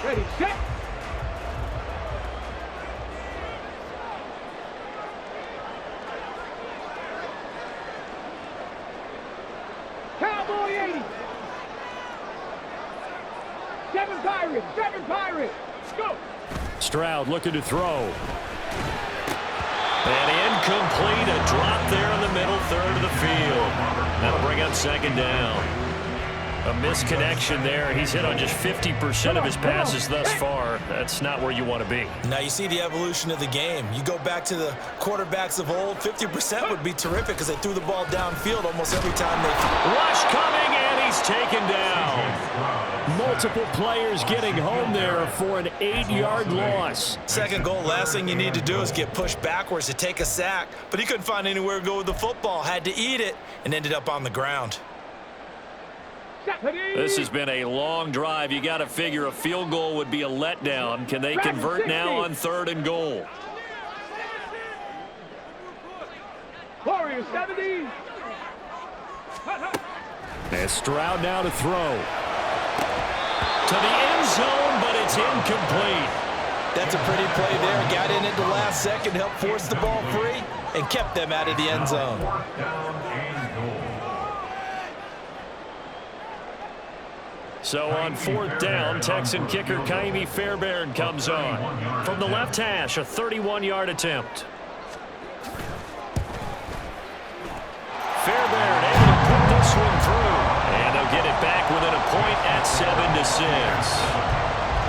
Ready, set. Cowboy 80. 7 Pirates, 7 Pirates. Go. Stroud looking to throw. And incomplete, a drop there in the middle third of the field. That'll bring up second down. A misconnection there. He's hit on just 50% of his passes thus far. That's not where you want to be. Now you see the evolution of the game. You go back to the quarterbacks of old, 50% would be terrific because they threw the ball downfield almost every time they threw. Rush coming, and he's taken down. Multiple players getting home there for an 8-yard loss. Second goal, last thing you need to do is get pushed backwards to take a sack. But he couldn't find anywhere to go with the football. Had to eat it and ended up on the ground. This has been a long drive. You got to figure a field goal would be a letdown. Can they convert now on 3rd and goal? Warriors 70. And Stroud now to throw. To the end zone, but it's incomplete. That's a pretty play there. Got in at the last second, helped force the ball free, and kept them out of the end zone. So on 4th down, Texan kicker Kaimi Fairbairn comes on. From the left hash, a 31-yard attempt. Fairbairn able to put this one through. And they'll get it back within a point at 7-6.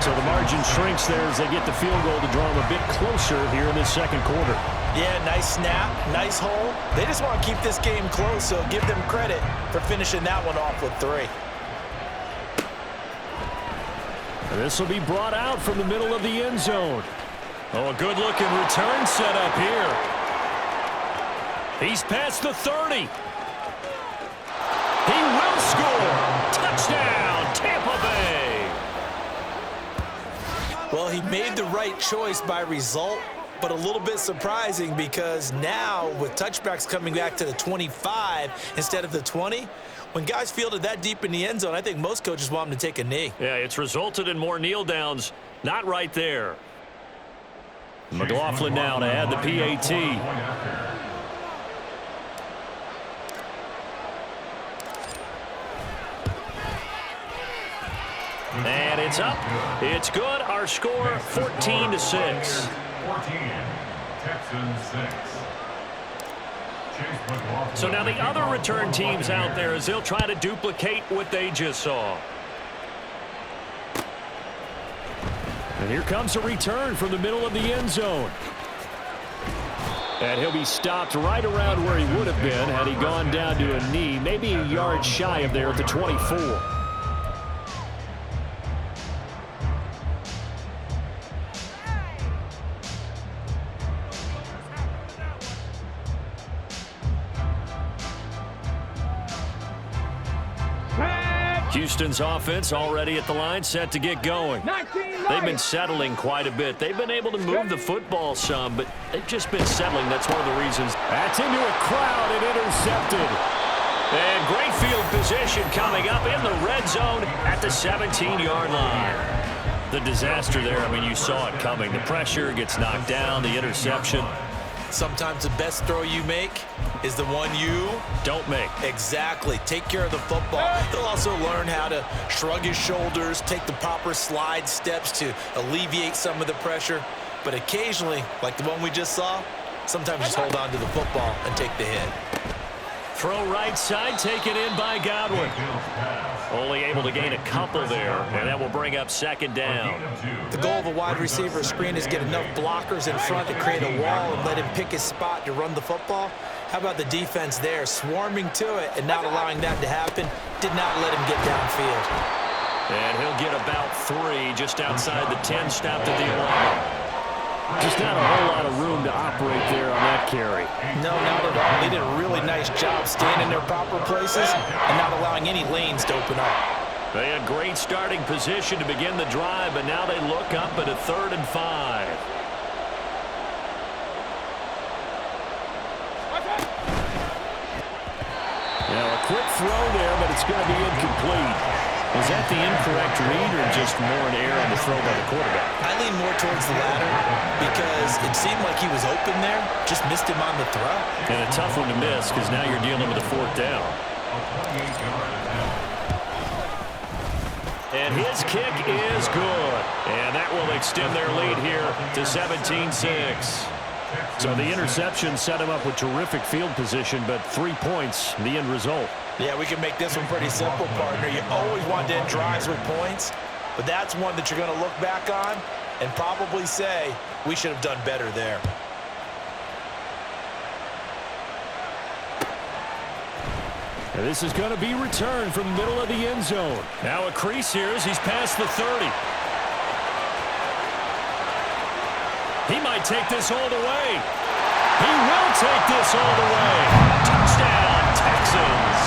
So the margin shrinks there as they get the field goal to draw them a bit closer here in this second quarter. Yeah, nice snap, nice hole. They just want to keep this game close, so give them credit for finishing that one off with 3. This will be brought out from the middle of the end zone. Oh, a good-looking return set up here. He's past the 30. He will score. Touchdown, Tampa Bay. Well, he made the right choice by result, but a little bit surprising because now with touchbacks coming back to the 25 instead of the 20, when guys fielded that deep in the end zone, I think most coaches want them to take a knee. Yeah, it's resulted in more kneel downs. Not right there. McLaughlin now to add the PAT. And it's up. It's good. Our score 14-6. 14, Texans 6. So now the other return teams out there as they'll try to duplicate what they just saw. And here comes a return from the middle of the end zone. And he'll be stopped right around where he would have been had he gone down to a knee, maybe a yard shy of there at the 24. Houston's offense already at the line, set to get going. They've been settling quite a bit. They've been able to move the football some, but they've just been settling. That's one of the reasons. That's into a crowd and intercepted. And great field position coming up in the red zone at the 17-yard line. The disaster there, I mean, you saw it coming. The pressure gets knocked down, the interception. Sometimes the best throw you make is the one you don't make. Exactly. Take care of the football. He'll also learn how to shrug his shoulders, take the proper slide steps to alleviate some of the pressure. But occasionally, like the one we just saw, sometimes just hold on to the football and take the hit. Throw right side, taken in by Godwin. Only able to gain a couple there, and that will bring up second down. The goal of a wide receiver screen is get enough blockers in front to create a wall and let him pick his spot to run the football. How about the defense there, swarming to it and not allowing that to happen? Did not let him get downfield. And he'll get about 3 just outside the 10, stopped at the 11. Just not a whole lot of room to operate there on that carry. No, not at all. They did a really nice job staying in their proper places and not allowing any lanes to open up. They had great starting position to begin the drive, but now they look up at a 3rd and 5. Now a quick throw there, but it's going to be incomplete. Was that the incorrect read or just more an error on the throw by the quarterback? I lean more towards the latter because it seemed like he was open there, just missed him on the throw. And a tough one to miss because now you're dealing with a 4th down. And his kick is good. And that will extend their lead here to 17-6. So the interception set him up with terrific field position, but 3 points, the end result. Yeah, we can make this one pretty simple, partner. You always want to end drives with points, but that's one that you're going to look back on and probably say, we should have done better there. And this is going to be returned from the middle of the end zone. Now a crease here as he's past the 30. He might take this all the way. He will take this all the way. Touchdown, Texans.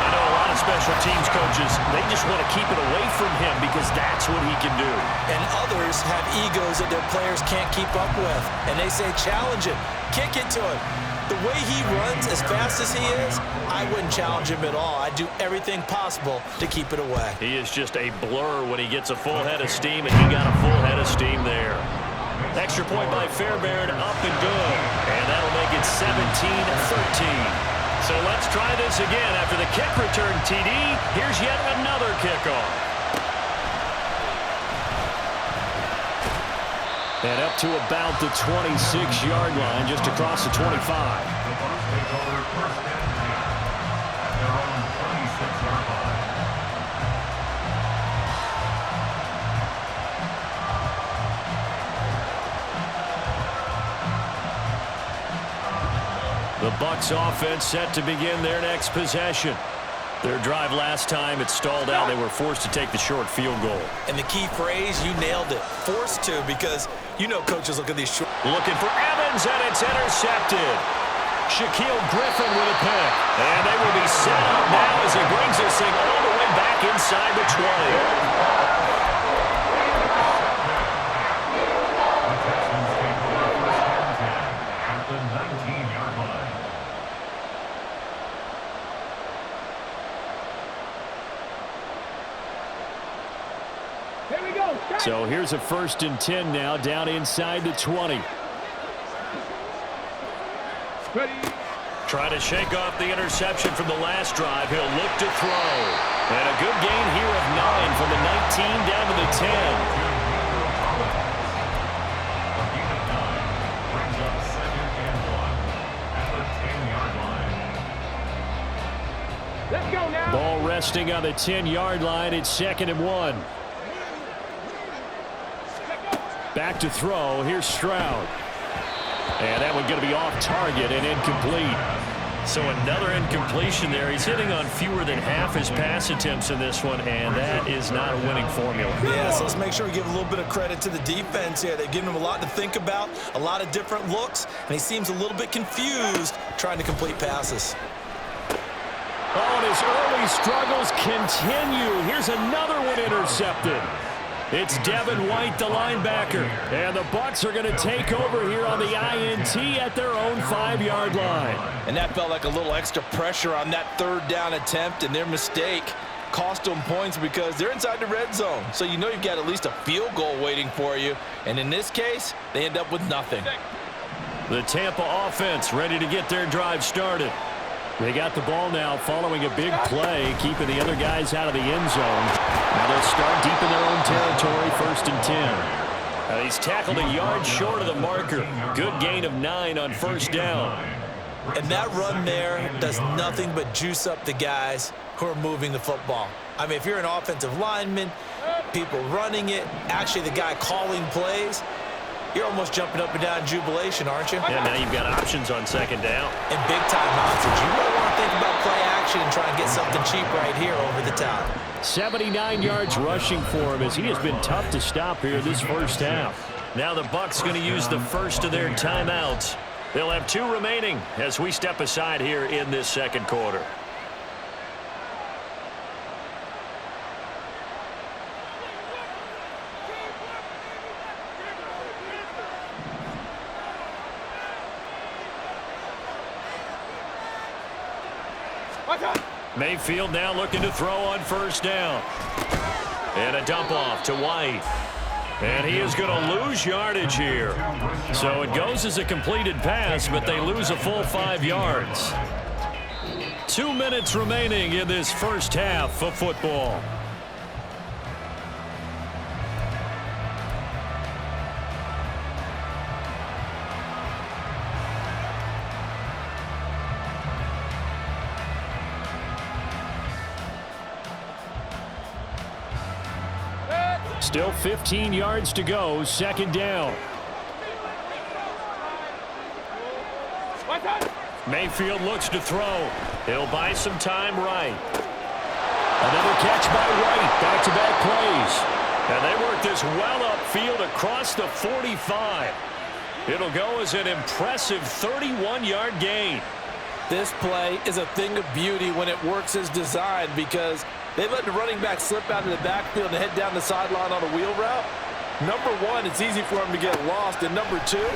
I know a lot of special teams coaches, they just want to keep it away from him because that's what he can do. And others have egos that their players can't keep up with. And they say, challenge him, kick it to him. The way he runs as fast as he is, I wouldn't challenge him at all. I'd do everything possible to keep it away. He is just a blur when he gets a full head of steam, and he got a full head of steam there. Extra point by Fairbairn, up and good. And that'll make it 17-13. So let's try this again. After the kick return TD, here's yet another kickoff. And up to about the 26-yard line, just across the 25. The Bucs take over 1st and 10 at their own 26-yard line. The Bucs offense set to begin their next possession. Their drive last time, it stalled out. They were forced to take the short field goal. And the key phrase, you nailed it. Forced to, because you know coaches look at these short. Looking for Evans, and it's intercepted. Shaquille Griffin with a pick. And they will be set up now as he brings this thing all the way back inside the 20. So here's a 1st and 10 now, down inside the 20. Ready. Trying to shake off the interception from the last drive. He'll look to throw. And a good gain here of 9 from the 19 down to the 10. Brings up 2nd and 1 at the 10-yard line. Let's go now. Ball resting on the 10-yard line. It's 2nd and 1. Back to throw. Here's Stroud. And that one going to be off target and incomplete. So another incompletion there. He's hitting on fewer than half his pass attempts in this one, and that is not a winning formula. Yeah, so let's make sure we give a little bit of credit to the defense here. They've given him a lot to think about, a lot of different looks, and he seems a little bit confused trying to complete passes. Oh, and his early struggles continue. Here's another one intercepted. It's Devin White, the linebacker. And the Bucs are going to take over here on the INT at their own 5-yard line. And that felt like a little extra pressure on that 3rd down attempt, and their mistake cost them points because they're inside the red zone. So you know you've got at least a field goal waiting for you. And in this case, they end up with nothing. The Tampa offense ready to get their drive started. They got the ball now following a big play, keeping the other guys out of the end zone. Now they'll start deep in their own territory, 1st and 10. He's tackled a yard short of the marker. Good gain of 9 on 1st down. And that run there does nothing but juice up the guys who are moving the football. I mean, if you're an offensive lineman, people running it, actually the guy calling plays, you're almost jumping up and down in jubilation, aren't you? Yeah, now you've got options on 2nd down. And big-time options. You really want to think about play action and try and get something cheap right here over the top. 79 yards rushing for him as he has been tough to stop here this 1st half. Now the Bucs going to use the first of their timeouts. They'll have 2 remaining as we step aside here in this 2nd quarter. Mayfield now looking to throw on first down. And a dump off to White. And he is going to lose yardage here. So it goes as a completed pass, but they lose a full 5 yards. 2 minutes remaining in this first half of football. Still 15 yards to go, second down. Mayfield looks to throw. He'll buy some time right. Another catch by White. Back-to-back plays. And they work this well upfield across the 45. It'll go as an impressive 31-yard gain. This play is a thing of beauty when it works as designed because they let the running back slip out of the backfield and head down the sideline on a wheel route. Number one, it's easy for him to get lost. And number two,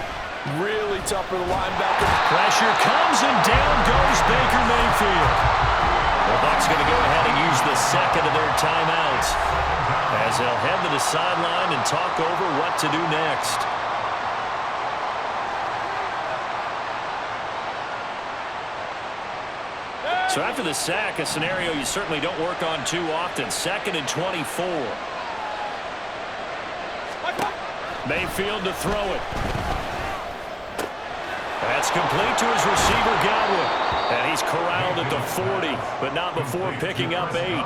really tough for the linebacker. Pressure comes and down goes Baker Mayfield. The Bucs going to go ahead and use the second of their timeouts as they'll head to the sideline and talk over what to do next. So after the sack, a scenario you certainly don't work on too often. 2nd and 24. Mayfield to throw it. That's complete to his receiver, Godwin. And he's corralled at the 40, but not before picking up 8.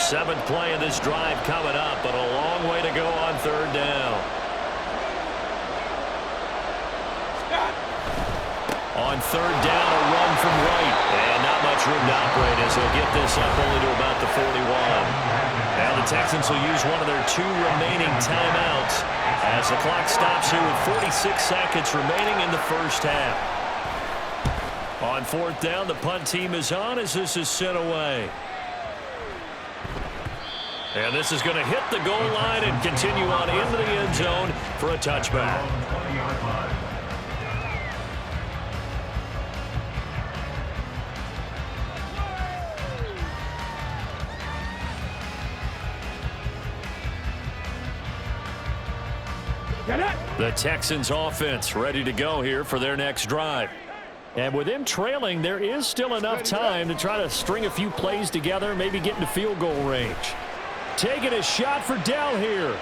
7th play of this drive coming up, but a long way to go on 3rd down. On 3rd down, a run from right. And not much room to operate as he'll get this up only to about the 41. Now the Texans will use one of their 2 remaining timeouts as the clock stops here with 46 seconds remaining in the first half. On 4th down, the punt team is on as this is sent away. And this is going to hit the goal line and continue on into the end zone for a touchback. The Texans offense ready to go here for their next drive. And with them trailing, there is still enough time to try to string a few plays together, maybe get into field goal range. Taking a shot for Dell here.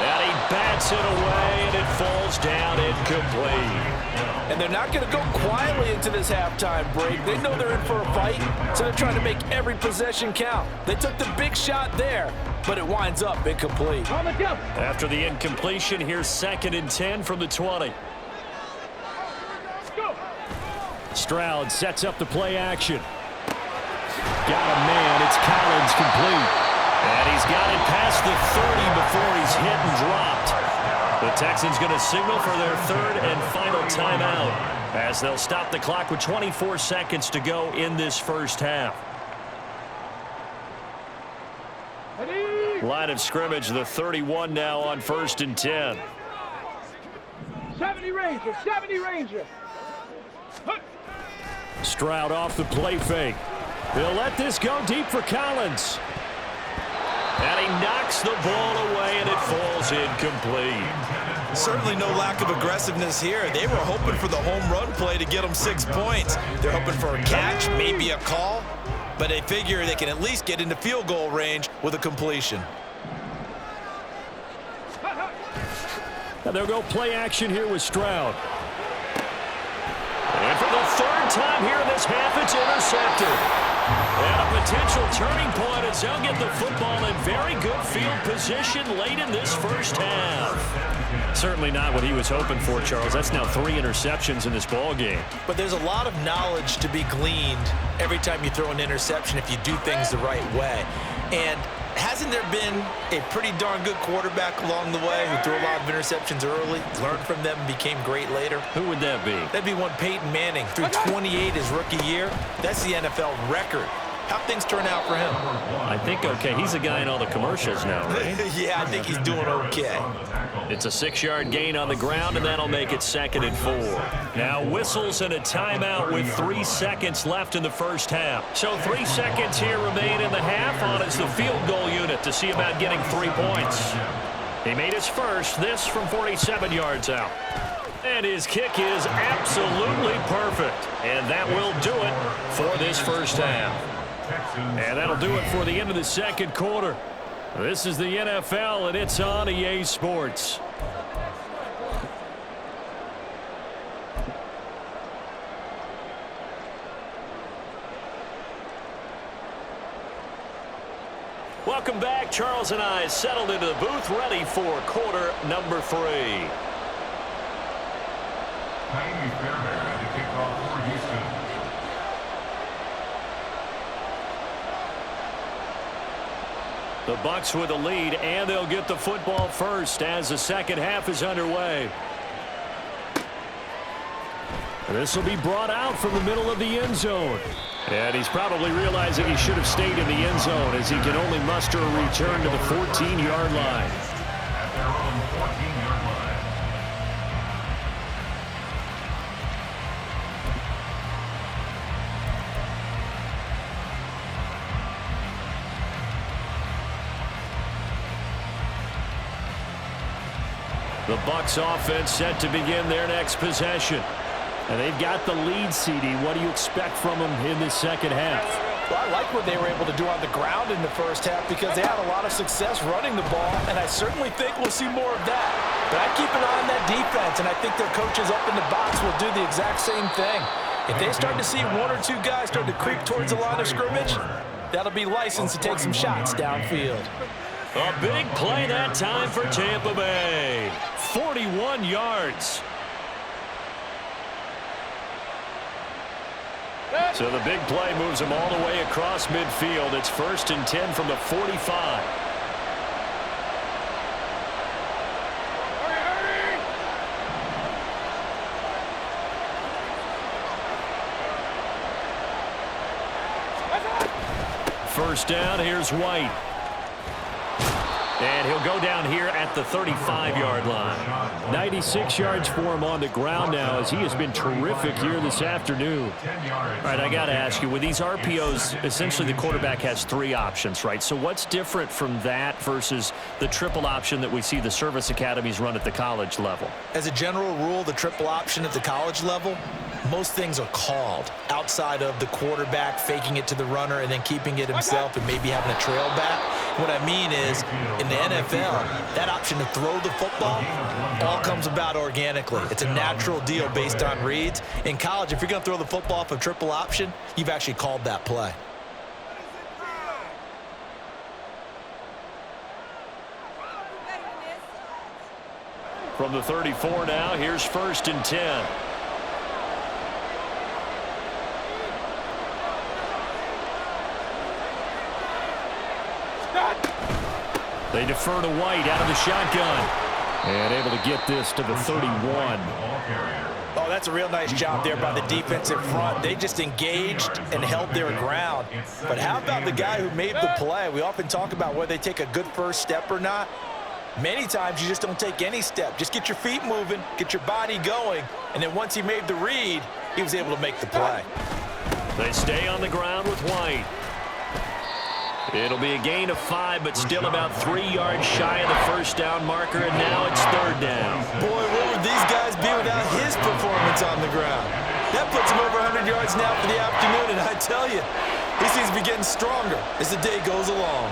And he bats it away, and it falls down incomplete. And they're not going to go quietly into this halftime break. They know they're in for a fight, so they're trying to make every possession count. They took the big shot there, but it winds up incomplete. After the incompletion, here's 2nd and 10 from the 20. Stroud sets up the play action. Got a man. It's Collins complete. And he's got it past the 30 before he's hit and dropped. The Texans going to signal for their 3rd and final timeout as they'll stop the clock with 24 seconds to go in this first half. Line of scrimmage, the 31 now on 1st and 10. 70 Ranger, 70 Ranger. Stroud off the play fake. He'll let this go deep for Collins. And he knocks the ball away, and it falls incomplete. Certainly no lack of aggressiveness here. They were hoping for the home run play to get them 6 points. They're hoping for a catch, maybe a call, but they figure they can at least get into field goal range with a completion. And they'll go play action here with Stroud. And for the 3rd time here in this half, it's intercepted. And a potential turning point as they'll get the football in very good field position late in this first half. Certainly not what he was hoping for, Charles. That's now 3 interceptions in this ball game. But there's a lot of knowledge to be gleaned every time you throw an interception if you do things the right way. And hasn't there been a pretty darn good quarterback along the way who threw a lot of interceptions early, learned from them, and became great later? Who would that be? That'd be one Peyton Manning. Threw 28 his rookie year. That's the NFL record. How'd things turn out for him? I think okay. He's a guy in all the commercials now, right? Yeah, I think he's doing okay. It's a 6-yard gain on the ground, and that'll make it 2nd and 4. Now whistles and a timeout with 3 seconds left in the first half. So 3 seconds here remain in the half. On is the field goal unit to see about getting 3 points. He made his first, this from 47 yards out. And his kick is absolutely perfect. And that will do it for this first half. And that'll do it for the end of the second quarter. This is the NFL, and it's on EA Sports. Welcome back. Charles and I settled into the booth, ready for quarter number 3. Miami Fairbairn to kick off for Houston. The Bucs with a lead, and they'll get the football first as the second half is underway. This will be brought out from the middle of the end zone. And he's probably realizing he should have stayed in the end zone as he can only muster a return to the 14-yard line. At their own 14-yard line. The Bucs offense set to begin their next possession. And they've got the lead, CD. What do you expect from them in the second half? Well, I like what they were able to do on the ground in the first half because they had a lot of success running the ball, and I certainly think we'll see more of that. But I keep an eye on that defense, and I think their coaches up in the box will do the exact same thing. If they start to see 1 or 2 guys start to creep towards the line of scrimmage, that'll be licensed to take some shots downfield. A big play that time for Tampa Bay. 41 yards. So the big play moves them all the way across midfield. It's 1st and 10 from the 45. First down, here's White. And he'll go down here at the 35-yard line. 96 yards for him on the ground now as he has been terrific here this afternoon. All right, I got to ask you, with these RPOs, essentially the quarterback has 3 options, right? So what's different from that versus the triple option that we see the service academies run at the college level? As a general rule, the triple option at the college level, most things are called outside of the quarterback faking it to the runner and then keeping it himself and maybe having a trail back. What I mean is, in the NFL, that option to throw the football all comes about organically. It's a natural deal based on reads. In college, if you're going to throw the football off a triple option, you've actually called that play. From the 34 now, here's 1st and 10. They defer to White out of the shotgun. And able to get this to the 31. Oh, that's a real nice job there by the defensive front. They just engaged and held their ground. But how about the guy who made the play? We often talk about whether they take a good first step or not. Many times you just don't take any step. Just get your feet moving, get your body going, and then once he made the read, he was able to make the play. They stay on the ground with White. It'll be a gain of 5, but still about 3 yards shy of the first down marker, and now it's 3rd down. Boy, what would these guys be without his performance on the ground? That puts him over 100 yards now for the afternoon, and I tell you, he seems to be getting stronger as the day goes along.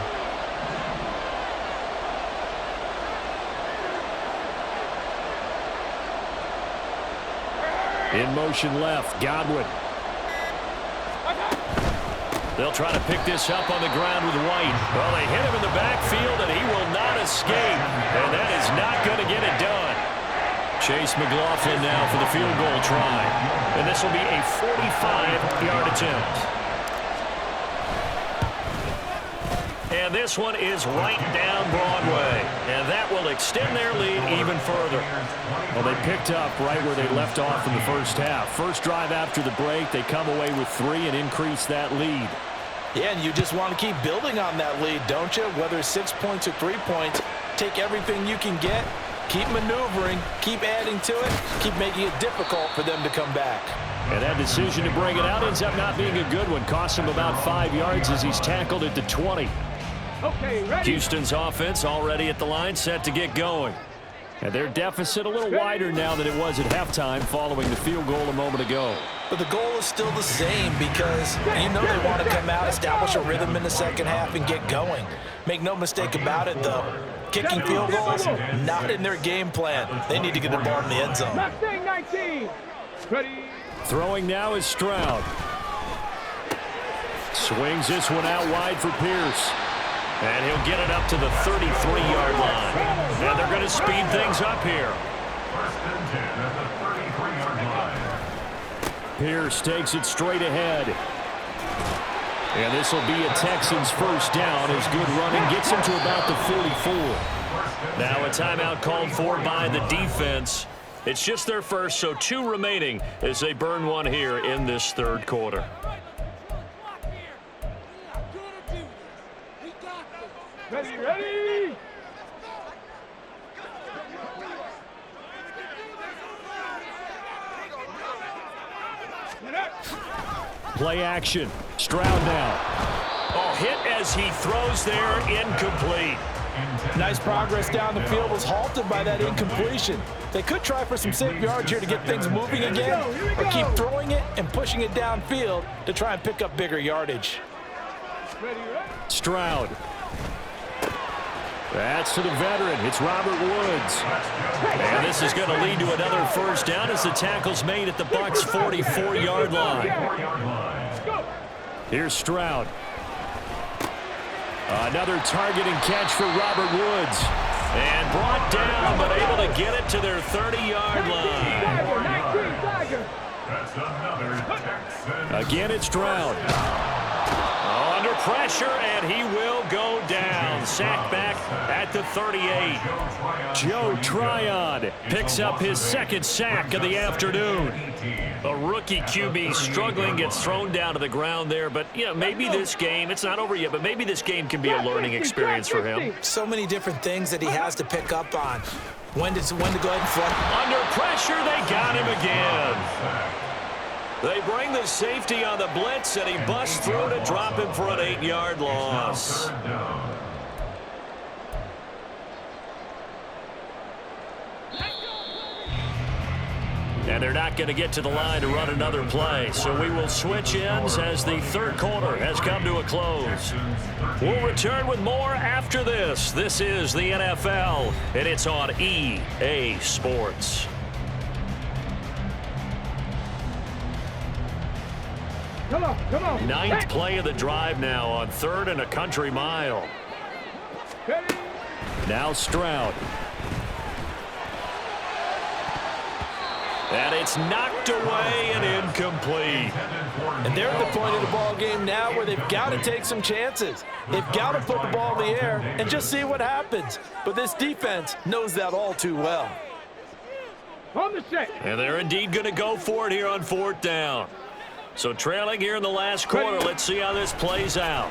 In motion left, Godwin. They'll try to pick this up on the ground with White. Well, they hit him in the backfield, and he will not escape. And that is not going to get it done. Chase McLaughlin now for the field goal try. And this will be a 45-yard attempt. And this one is right down Broadway. And that will extend their lead even further. Well, they picked up right where they left off in the first half. First drive after the break, they come away with 3 and increase that lead. Yeah, and you just want to keep building on that lead, don't you? Whether it's 6 points or 3 points, take everything you can get, keep maneuvering, keep adding to it, keep making it difficult for them to come back. And that decision to bring it out ends up not being a good one. Cost him about 5 yards as he's tackled at the 20. Okay, ready. Houston's offense already at the line, set to get going. And their deficit a little wider now than it was at halftime following the field goal a moment ago. But the goal is still the same because you know they want to come out, establish a rhythm in the second half, and get going. Make no mistake about it, though. Kicking field goals, not in their game plan. They need to get the ball in the end zone. Mustang 19. Ready. Throwing now is Stroud. Swings this one out wide for Pierce. And he'll get it up to the 33-yard line. And they're going to speed things up here. First and 10 at the 33-yard line. Pierce takes it straight ahead. And this will be a Texans first down as good running gets him to about the 44. Now a timeout called for by the defense. It's just their first, so 2 remaining as they burn one here in this third quarter. Ready, ready. Play action. Stroud now. Oh, hit as he throws there, incomplete. Nice progress down the field was halted by that incompletion. They could try for some safe yards here to get things moving again, or keep throwing it and pushing it downfield to try and pick up bigger yardage. Stroud. That's to the veteran. It's Robert Woods. And this is going to lead to another first down as the tackle's made at the Bucs' 44-yard line. Here's Stroud. Another target and catch for Robert Woods. And brought down, but able to get it to their 30-yard line. That's another Texan. Again, it's Stroud. Under pressure, and he will go down. Sacked back at the 38. Joe Tryon picks up his second sack of the afternoon. A rookie QB struggling, gets thrown down to the ground there. But, yeah, maybe this game, it's not over yet, but maybe this game can be a learning experience for him. So many different things that he has to pick up on. When to go ahead and flush. Under pressure, they got him again. They bring the safety on the blitz, and he busts through to drop him for an 8-yard loss. And they're not going to get to the line to run another play. So we will switch ends as the third quarter has come to a close. We'll return with more after this. This is the NFL, and it's on EA Sports. Come on, come on. Ninth play of the drive now on 3rd and a country mile. Ready. Now Stroud. And it's knocked away and incomplete. And they're at the point of the ball game now where they've got to take some chances. They've got to put the ball in the air and just see what happens. But this defense knows that all too well. On the set. And they're indeed going to go for it here on 4th down. So trailing here in the last quarter, let's see how this plays out.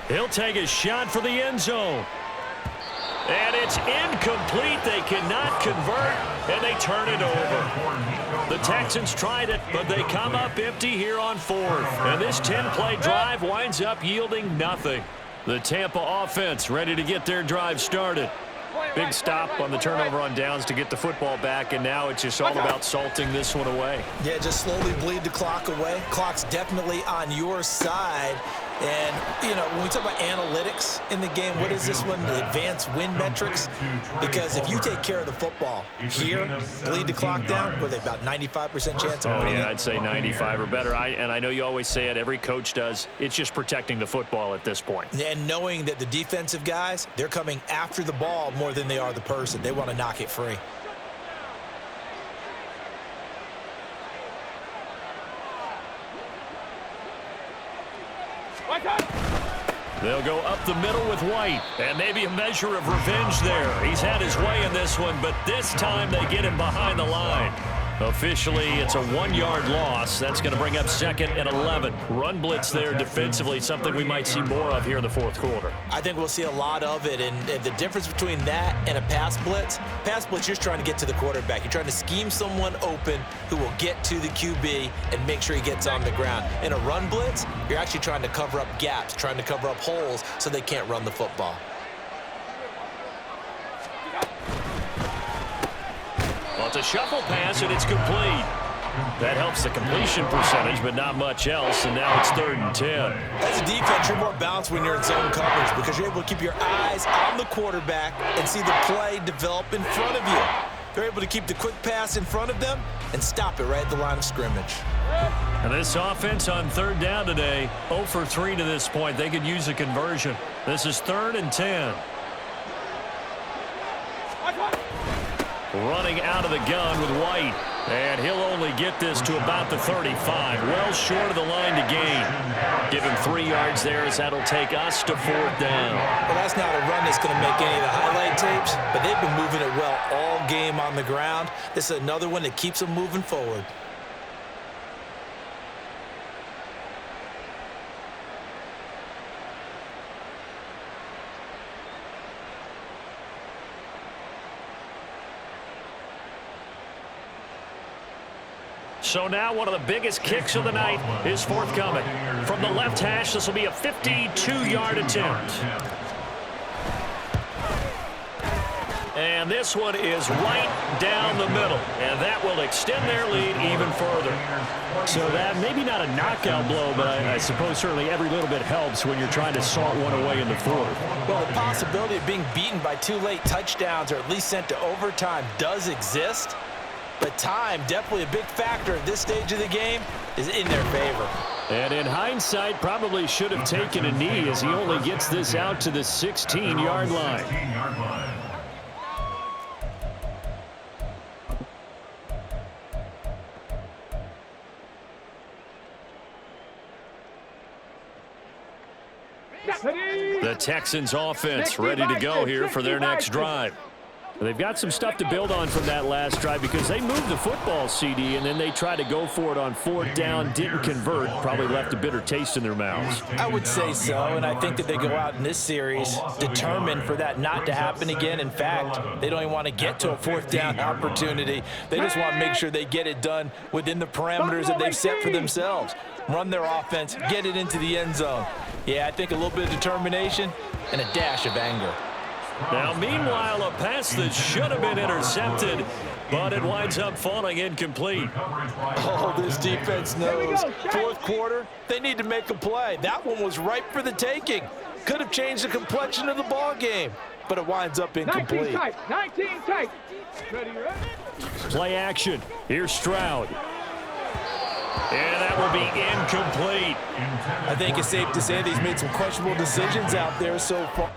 He'll take a shot for the end zone. And it's incomplete. They cannot convert, and they turn it over. The Texans tried it, but they come up empty here on 4th. And this 10-play drive winds up yielding nothing. The Tampa offense ready to get their drive started. Big stop on the turnover on downs to get the football back, and now it's just all about salting this one away. Yeah, just slowly bleed the clock away. Clock's definitely on your side. And, you know, when we talk about analytics in the game, what is this one? The advanced win metrics? Because if you take care of the football here, bleed the clock down, with about 95% chance of winning. Yeah, I'd say 95 or better. And I know you always say it, every coach does. It's just protecting the football at this point. And knowing that the defensive guys, they're coming after the ball more than they are the person. They want to knock it free. They'll go up the middle with White. And maybe a measure of revenge there. He's had his way in this one, but this time they get him behind the line. Officially, it's a 1-yard loss. That's going to bring up 2nd and 11. Run blitz there defensively, something we might see more of here in the fourth quarter. I think we'll see a lot of it, and the difference between that and a pass blitz, you're just trying to get to the quarterback. You're trying to scheme someone open who will get to the QB and make sure he gets on the ground. In a run blitz, you're actually trying to cover up gaps, trying to cover up holes so they can't run the football. Well, it's a shuffle pass, and it's complete. That helps the completion percentage, but not much else, and now it's 3rd and 10. As a defense, you're more balanced when you're in zone coverage because you're able to keep your eyes on the quarterback and see the play develop in front of you. They're able to keep the quick pass in front of them and stop it right at the line of scrimmage. And this offense on 3rd down today, 0 for 3 to this point. They could use a conversion. This is 3rd and 10. Running out of the gun with White. And he'll only get this to about the 35. Well short of the line to gain. Give him 3 yards there as that'll take us to 4th down. Well, that's not a run that's going to make any of the highlight tapes, but they've been moving it well all game on the ground. This is another one that keeps them moving forward. So now one of the biggest kicks of the night is forthcoming. From the left hash, this will be a 52-yard attempt. And this one is right down the middle. And that will extend their lead even further. So that maybe not a knockout blow, but I suppose certainly every little bit helps when you're trying to salt one away in the fourth. Well, the possibility of being beaten by 2 late touchdowns or at least sent to overtime does exist. But time, definitely a big factor at this stage of the game, is in their favor. And in hindsight, probably should have taken a knee as he only gets this out to the 16-yard line. The Texans offense ready to go here for their next drive. They've got some stuff to build on from that last drive because they moved the football, CD, and then they tried to go for it on 4th down, didn't convert, probably left a bitter taste in their mouths. I would say so, and I think that they go out in this series determined for that not to happen again. In fact, they don't even want to get to a 4th down opportunity. They just want to make sure they get it done within the parameters that they've set for themselves. Run their offense, get it into the end zone. Yeah, I think a little bit of determination and a dash of anger. Now, meanwhile, a pass that should have been intercepted, but it winds up falling incomplete. Oh, this defense knows. Fourth quarter, they need to make a play. That one was ripe for the taking. Could have changed the complexion of the ball game, but it winds up incomplete. 19 tight. Play action. Here's Stroud. And that will be incomplete. I think it's safe to say that he's made some questionable decisions out there so far.